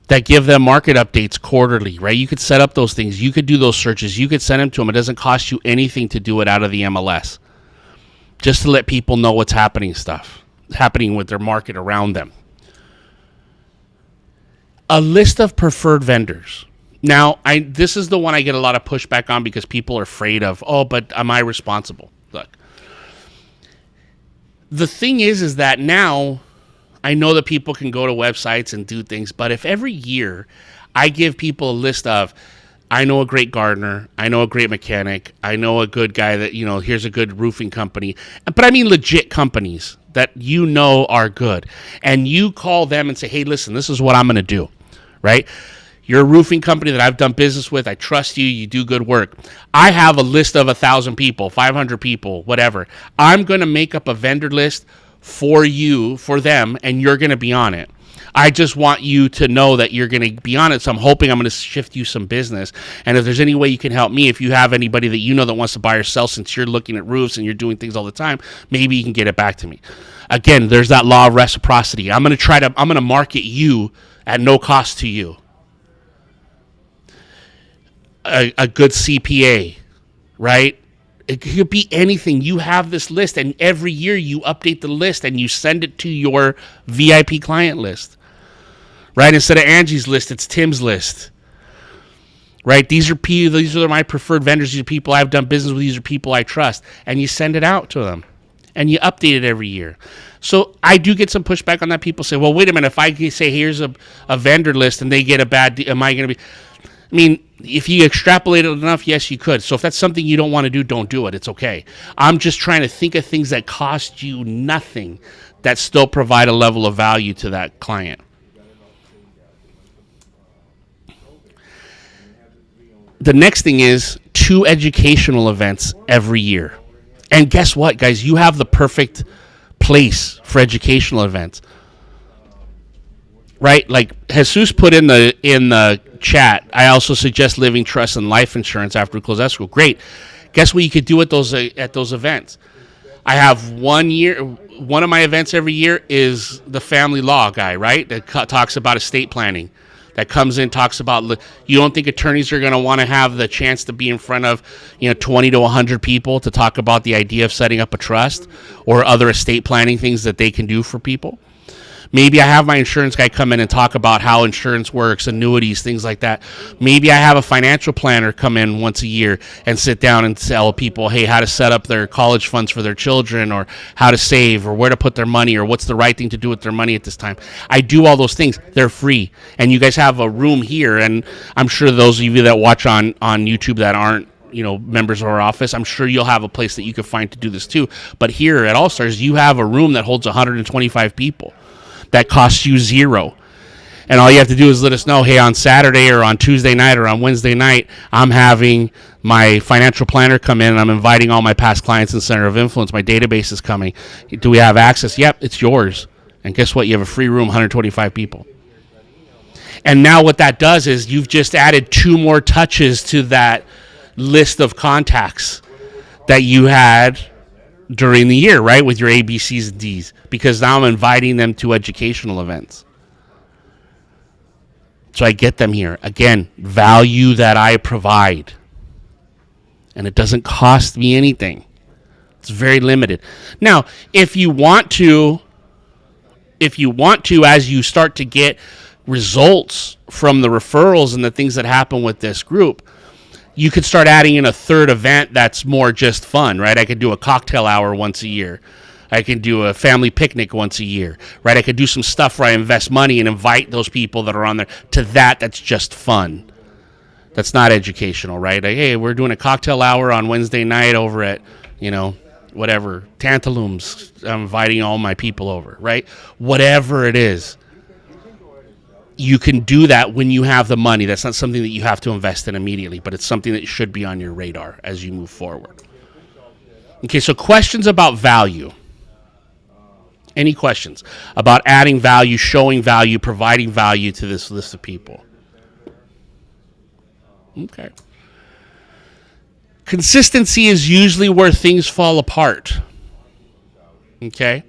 that give them market updates quarterly, right? You could set up those things. You could do those searches. You could send them to them. It doesn't cost you anything to do it out of the MLS, just to let people know what's happening with their market around them. A list of preferred vendors. Now, this is the one I get a lot of pushback on because people are afraid of, but am I responsible? Look, the thing is that now I know that people can go to websites and do things, but if every year I give people a list of, I know a great gardener, I know a great mechanic, I know a good guy that, here's a good roofing company, but I mean legit companies that are good, and you call them and say, hey, listen, this is what I'm going to do, right? You're a roofing company that I've done business with. I trust you. You do good work. I have a list of 1,000 people, 500 people, whatever. I'm going to make up a vendor list for you, for them, and you're going to be on it. I just want you to know that you're going to be on it, so I'm hoping I'm going to shift you some business. And if there's any way you can help me, if you have anybody that that wants to buy or sell, since you're looking at roofs and you're doing things all the time, maybe you can get it back to me. Again, there's that law of reciprocity. I'm going to market you at no cost to you. A good CPA, right? It could be anything. You have this list, and every year you update the list and you send it to your VIP client list, right? Instead of Angie's list, it's Tim's list, right? These are my preferred vendors. These are people I've done business with. These are people I trust, and you send it out to them, and you update it every year. So I do get some pushback on that. People say, well, wait a minute. If I say here's a vendor list and they get a bad deal, am I going to be? I mean, if you extrapolate it enough, yes, you could. So if that's something you don't want to do, don't do it. It's okay. I'm just trying to think of things that cost you nothing that still provide a level of value to that client. The next thing is 2 educational events every year. And guess what, guys? You have the perfect place for educational events. right? Like Jesus put in the chat. I also suggest living trust and life insurance after we close escrow. Great. Guess what you could do at those events? I have one of my events every year is the family law guy, right? That talks about estate planning. That comes in, talks about, you don't think attorneys are going to want to have the chance to be in front of 20 to 100 people to talk about the idea of setting up a trust or other estate planning things that they can do for people? Maybe I have my insurance guy come in and talk about how insurance works, annuities, things like that. Maybe I have a financial planner come in once a year and sit down and tell people, hey, how to set up their college funds for their children, or how to save, or where to put their money, or what's the right thing to do with their money at this time. I do all those things. They're free. And you guys have a room here, and I'm sure those of you that watch on YouTube that aren't members of our office, I'm sure you'll have a place that you can find to do this too. But here at All Stars, you have a room that holds 125 people. That costs you $0. And all you have to do is let us know, hey, on Saturday or on Tuesday night or on Wednesday night, I'm having my financial planner come in and I'm inviting all my past clients in Center of Influence. My database is coming. Do we have access? Yep, it's yours. And guess what? You have a free room, 125 people. And now what that does is you've just added 2 more touches to that list of contacts that you had during the year, right, with your A, B, C's, and D's, because now I'm inviting them to educational events. So I get them here. Again, value that I provide. And it doesn't cost me anything. It's very limited. Now, if you want to, as you start to get results from the referrals and the things that happen with this group, you could start adding in a third event that's more just fun, right? I could do a cocktail hour once a year. I can do a family picnic once a year, right? I could do some stuff where I invest money and invite those people that are on there to that's just fun. That's not educational, right? Like, hey, we're doing a cocktail hour on Wednesday night over at, whatever, Tantalum's. I'm inviting all my people over, right? Whatever it is. You can do that when you have the money. That's not something that you have to invest in immediately, but it's something that should be on your radar as you move forward. Okay, so questions about value. Any questions about adding value, showing value, providing value to this list of people? Okay. Consistency is usually where things fall apart. Okay?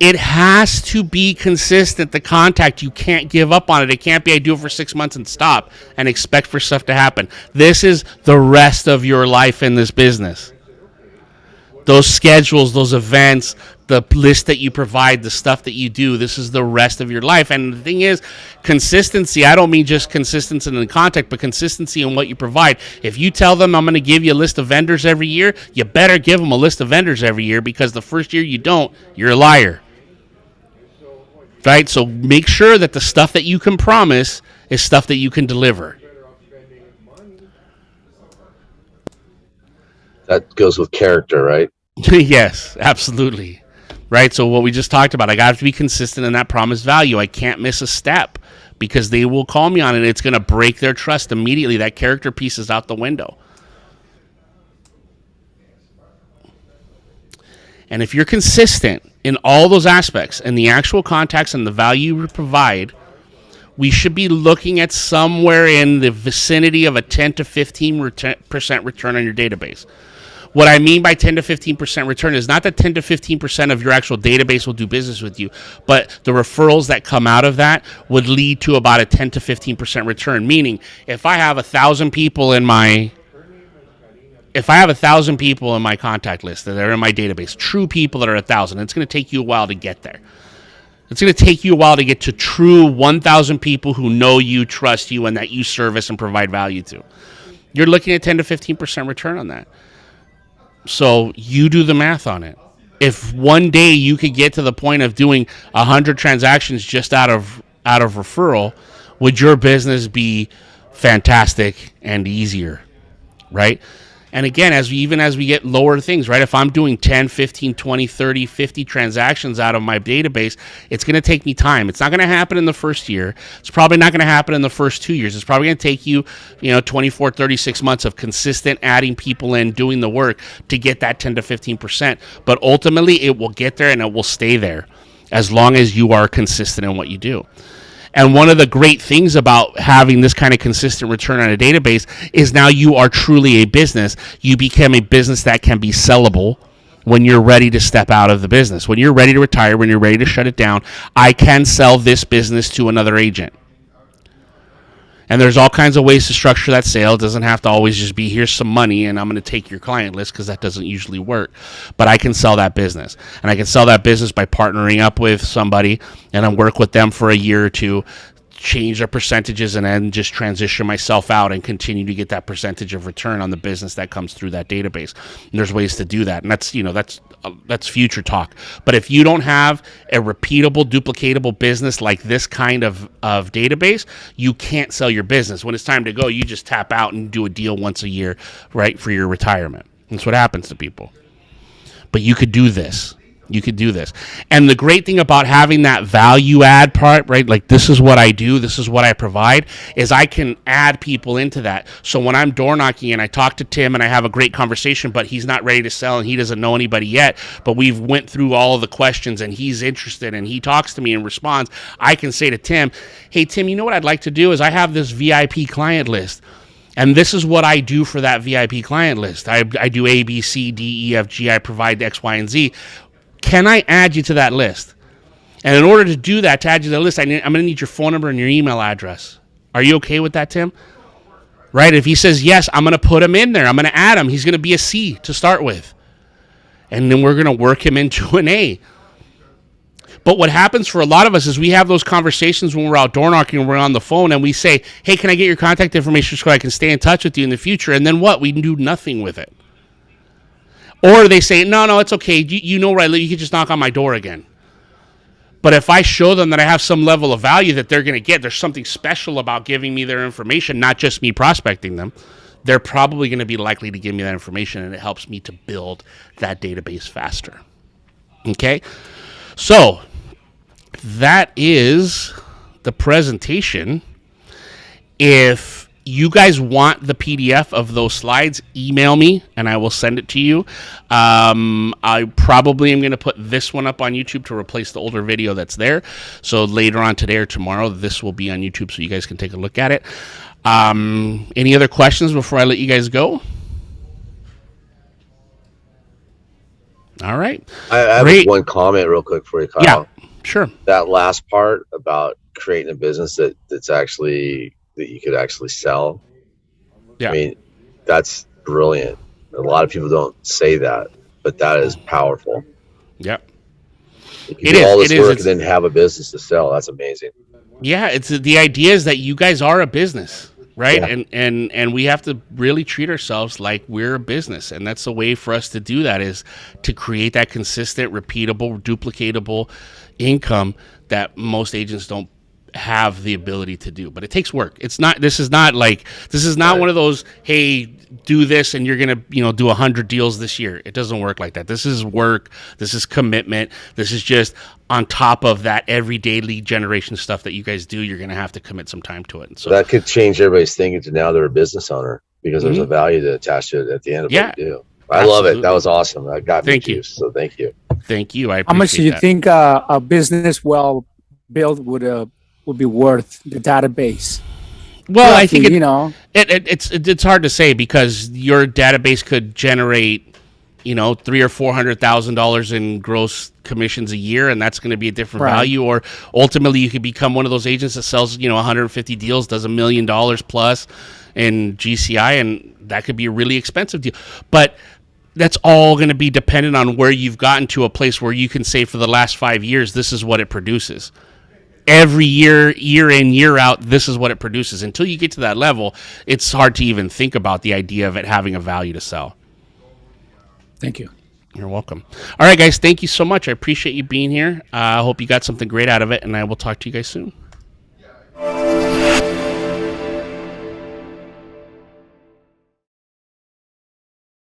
It has to be consistent, the contact. You can't give up on it. It can't be I do it for 6 months and stop and expect for stuff to happen. This is the rest of your life in this business. Those schedules, those events, the list that you provide, the stuff that you do, this is the rest of your life. And the thing is, consistency, I don't mean just consistency in the contact, but consistency in what you provide. If you tell them I'm going to give you a list of vendors every year, you better give them a list of vendors every year, because the first year you don't, you're a liar. Right? So make sure that the stuff that you can promise is stuff that you can deliver. That goes with character, right? Yes, absolutely. Right? So what we just talked about, I got to be consistent in that promised value. I can't miss a step, because they will call me on it. It's going to break their trust immediately. That character piece is out the window. And if you're consistent in all those aspects and the actual contacts and the value you provide, we should be looking at somewhere in the vicinity of a 10 to 15% return on your database. What I mean by 10 to 15% return is not that 10 to 15% of your actual database will do business with you, but the referrals that come out of that would lead to about a 10 to 15% return. Meaning, if I have 1,000 people in my contact list that are in my database, true people that are 1,000, it's going to take you a while to get there. It's going to take you a while to get to true 1,000 people who know you, trust you, and that you service and provide value to. You're looking at 10 to 15% return on that. So you do the math on it. If one day you could get to the point of doing 100 transactions just out of referral, would your business be fantastic and easier, right? And again, as we get lower things, right? If I'm doing 10, 15, 20, 30, 50 transactions out of my database, it's going to take me time. It's not going to happen in the first year. It's probably not going to happen in the first 2 years. It's probably going to take you, 24, 36 months of consistent adding people in, doing the work to get that 10 to 15%. But ultimately, it will get there and it will stay there. as long as you are consistent in what you do. And one of the great things about having this kind of consistent return on a database is now you are truly a business. You become a business that can be sellable when you're ready to step out of the business. When you're ready to retire, when you're ready to shut it down, I can sell this business to another agent. And there's all kinds of ways to structure that sale. It doesn't have to always just be, here's some money and I'm going to take your client list, because that doesn't usually work. But I can sell that business. And I can sell that business by partnering up with somebody and I work with them for a year or two, change their percentages, and then just transition myself out and continue to get that percentage of return on the business that comes through that database. And there's ways to do that. And that's future talk. But if you don't have a repeatable, duplicatable business like this kind of database, you can't sell your business. When it's time to go, you just tap out and do a deal once a year, right, for your retirement. That's what happens to people. But you could do this. You could do this. And the great thing about having that value add part, right, like this is what I do, this is what I provide, is I can add people into that. So when I'm door knocking and I talk to Tim and I have a great conversation, but he's not ready to sell and he doesn't know anybody yet, but we've went through all of the questions and he's interested and he talks to me and responds, I can say to Tim, hey, Tim, you know what I'd like to do is I have this VIP client list. And this is what I do for that VIP client list. I do A, B, C, D, E, F, G. I provide X, Y, and Z. Can I add you to that list? And in order to do that, to add you to the list, I'm going to need your phone number and your email address. Are you okay with that, Tim? Right? If he says yes, I'm going to put him in there. I'm going to add him. He's going to be a C to start with. And then we're going to work him into an A. But what happens for a lot of us is we have those conversations when we're out door knocking and we're on the phone and we say, hey, can I get your contact information so I can stay in touch with you in the future? And then what? We do nothing with it. Or they say, no, it's okay. You know where I live. You can just knock on my door again. But if I show them that I have some level of value that they're going to get, there's something special about giving me their information, not just me prospecting them, they're probably going to be likely to give me that information, and it helps me to build that database faster. Okay? So that is the presentation. If you guys want the PDF of those slides, email me and I will send it to you. I probably am going to put this one up on YouTube to replace the older video that's there. So later on today or tomorrow, this will be on YouTube so you guys can take a look at it. Any other questions before I let you guys go? All right. I have one comment real quick for you, Kyle. Yeah, sure. That last part about creating a business that's actually that you could actually sell. Yeah. I mean, that's brilliant. A lot of people don't say that, but that is powerful. Yep. You can do all this work and then have a business to sell. That's amazing. Yeah, it's the idea is that you guys are a business, right? Yeah. And we have to really treat ourselves like we're a business, and that's the way for us to do that is to create that consistent, repeatable, duplicatable income that most agents don't have the ability to do. But it takes work. This is not right. One of those, hey, do this and you're gonna do 100 deals this year. It doesn't work like that. This is work. This is commitment. This is just on top of that everyday lead generation stuff that you guys do. You're gonna have to commit some time to it. And so that could change everybody's thinking to now they're a business owner because there's a value to attach to it at the end of what you do. I love it. That was awesome. That got me juiced. So thank you. Thank you. I appreciate How much do you think a business well built would be worth the database? Well, I think it's hard to say because your database could generate, $300,000 or $400,000 in gross commissions a year, and that's going to be a different value. Or ultimately, you could become one of those agents that sells 150 deals, does $1 million plus in GCI, and that could be a really expensive deal. But that's all going to be dependent on where you've gotten to a place where you can say for the last 5 years, this is what it produces. Every year in, year out, this is what it produces. Until you get to that level, it's hard to even think about the idea of it having a value to sell. Thank you. You're welcome. All right, guys, thank you so much. I appreciate you being here. I hope you got something great out of it, and I will talk to you guys soon.